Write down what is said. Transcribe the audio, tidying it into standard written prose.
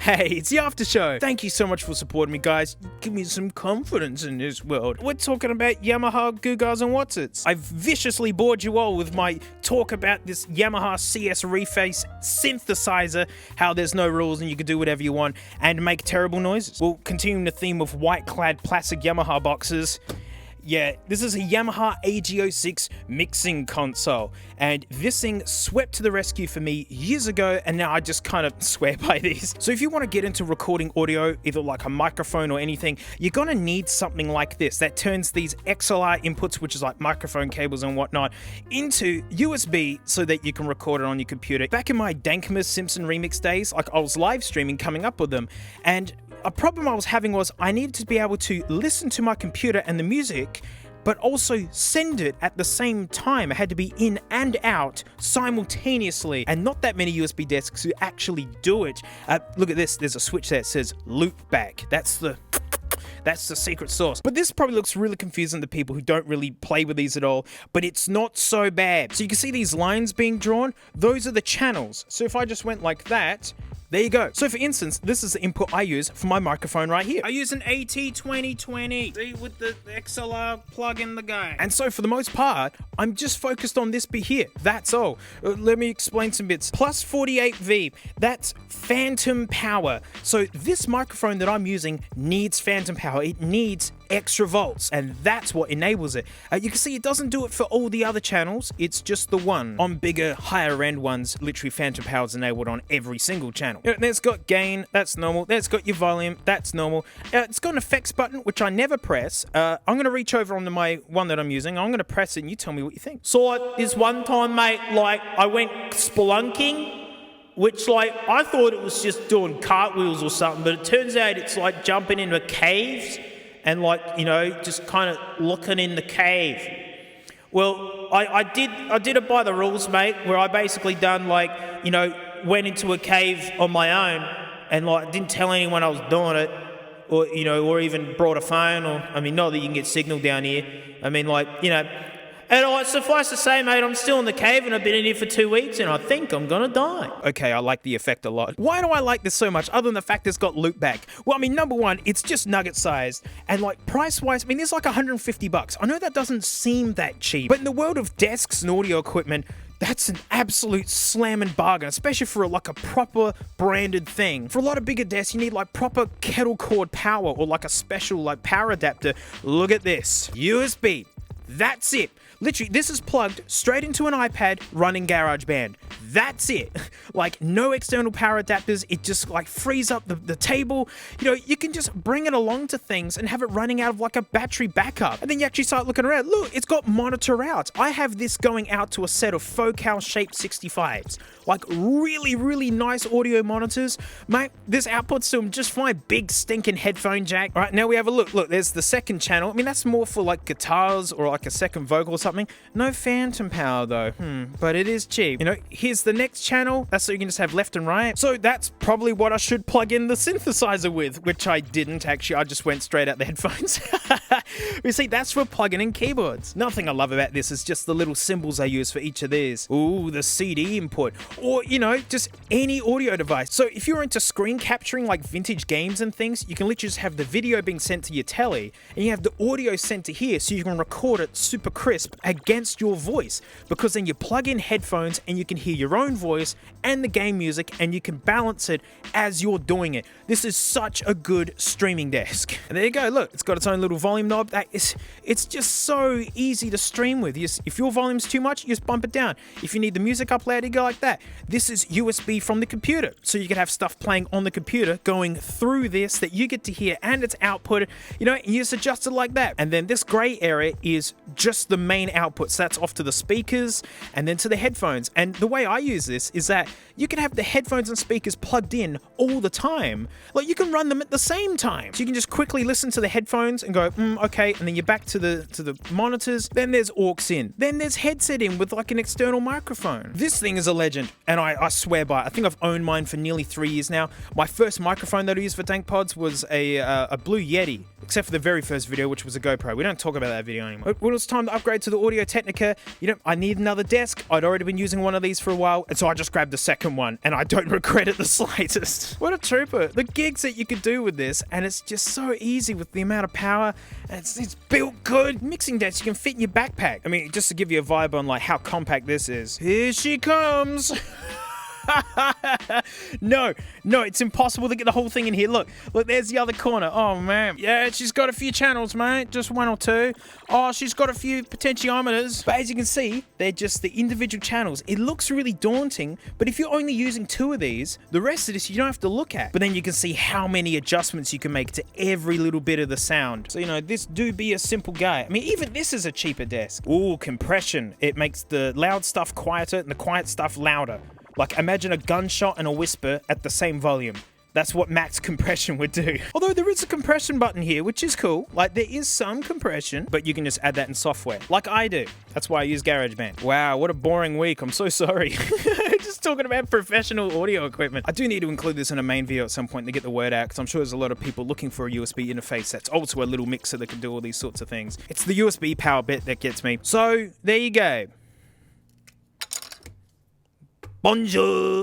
Hey, it's the after show. Thank you so much for supporting me, guys. Give me some confidence in this world. We're talking about Yamaha, Gugas, and Watsits. I've viciously bored you all with my talk about this Yamaha CS Reface synthesizer, how there's no rules and you can do whatever you want and make terrible noises. We'll continue the theme of white-clad plastic Yamaha boxes. Yeah, this is a Yamaha AG06 mixing console, and this thing swept to the rescue for me years ago, and now I just kind of swear by these. So if you want to get into recording audio, either like a microphone or anything, you're gonna need something like this that turns these XLR inputs, which is like microphone cables and whatnot, into USB so that you can record it on your computer. Back in my Dankmas Simpson remix days, like I was live streaming coming up with them, and a problem I was having was I needed to be able to listen to my computer and the music, but also send it at the same time. It had to be in and out simultaneously, and not that many USB desks who actually do it. Look at this, there's a switch there that says loopback. That's the secret sauce. But this probably looks really confusing to people who don't really play with these at all, but it's not so bad. So you can see these lines being drawn, those are the channels. So if I just went like that, there you go. So for instance, this is the input I use for my microphone right here. I use an AT2020 with the XLR plug in the guy. And so for the most part, I'm just focused on this bit here. That's all. Let me explain some bits. Plus 48V, that's phantom power. So this microphone that I'm using needs phantom power. It needs extra volts, and that's what enables it. You can see it doesn't do it for all the other channels, it's just the one. On bigger, higher end ones, literally phantom power is enabled on every single channel. It's got gain, that's normal. There's got your volume, that's normal. It's got an effects button, which I never press. I'm gonna reach over onto my one that I'm using. I'm gonna press it and you tell me what you think. So this one time, mate, like I went spelunking, which like I thought it was just doing cartwheels or something, but it turns out it's like jumping into caves and like, you know, just kind of looking in the cave. Well, I did it by the rules, mate, where I basically done like, you know, went into a cave on my own and like didn't tell anyone I was doing it, or, you know, or even brought a phone, or, I mean, not that you can get signal down here. I mean, like, you know, and suffice to say, mate, I'm still in the cave and I've been in here for 2 weeks and I think I'm gonna die. Okay, I like the effect a lot. Why do I like this so much other than the fact it's got loopback? Well, I mean, number one, it's just nugget sized, and like price-wise, I mean, there's like 150 bucks. I know that doesn't seem that cheap, but in the world of desks and audio equipment, that's an absolute slamming bargain, especially for like a proper branded thing. For a lot of bigger desks, you need like proper kettle cord power or like a special like power adapter. Look at this, USB. That's it. Literally, this is plugged straight into an iPad running GarageBand. That's it. Like, no external power adapters. It just like frees up the table. You know, you can just bring it along to things and have it running out of like a battery backup. And then you actually start looking around. Look, it's got monitor outs. I have this going out to a set of Focal Shape 65s. Like really, really nice audio monitors. Mate, this outputs to them just fine. Big stinking headphone jack. All right, now we have a look. Look, there's the second channel. I mean, that's more for like guitars or like a second vocal or something. No phantom power though, but it is cheap. You know, here's the next channel. That's so you can just have left and right. So that's probably what I should plug in the synthesizer with, which I didn't actually. I just went straight out the headphones. You see, that's for plugging in keyboards. Nothing I love about this is just the little symbols I use for each of these. Ooh, the CD input. Or, you know, just any audio device. So if you're into screen capturing like vintage games and things, you can literally just have the video being sent to your telly and you have the audio sent to here so you can record it super crisp against your voice, because then you plug in headphones and you can hear your own voice and the game music and you can balance it as you're doing it. This is such a good streaming desk. And there you go, look, it's got its own little volume knob. It's just so easy to stream with. If your volume's too much, you just bump it down. If you need the music up loud, you go like that. This is USB from the computer, so you can have stuff playing on the computer going through this that you get to hear, and it's outputted, you know, and you just adjust it like that. And then this gray area is just the main output, so that's off to the speakers and then to the headphones. And the way I use this is that you can have the headphones and speakers plugged in all the time. Like, you can run them at the same time. So you can just quickly listen to the headphones and go, okay, and then you're back to the monitors. Then there's aux in. Then there's headset in with like an external microphone. This thing is a legend, and I swear by it. I think I've owned mine for nearly 3 years now. My first microphone that I used for DankPods was a Blue Yeti, except for the very first video, which was a GoPro. We don't talk about that video anymore. When it was time to upgrade to the the Audio-Technica, you know, I need another desk. I'd already been using one of these for a while, and so I just grabbed the second one, and I don't regret it the slightest. What a trooper. The gigs that you could do with this, and it's just so easy with the amount of power, and it's built good. Mixing desk you can fit in your backpack. I mean, just to give you a vibe on like how compact this is. Here she comes. No, it's impossible to get the whole thing in here. Look, there's the other corner. Oh, man. Yeah, she's got a few channels, mate. Just one or two. Oh, she's got a few potentiometers. But as you can see, they're just the individual channels. It looks really daunting, but if you're only using 2 of these, the rest of this you don't have to look at. But then you can see how many adjustments you can make to every little bit of the sound. So, you know, this do be a simple guy. I mean, even this is a cheaper desk. Ooh, compression. It makes the loud stuff quieter and the quiet stuff louder. Like, imagine a gunshot and a whisper at the same volume. That's what max compression would do. Although there is a compression button here, which is cool. Like, there is some compression, but you can just add that in software, like I do. That's why I use GarageBand. Wow, what a boring week. I'm so sorry. Just talking about professional audio equipment. I do need to include this in a main video at some point to get the word out, because I'm sure there's a lot of people looking for a USB interface that's also a little mixer that can do all these sorts of things. It's the USB power bit that gets me. So, there you go. Bonjour.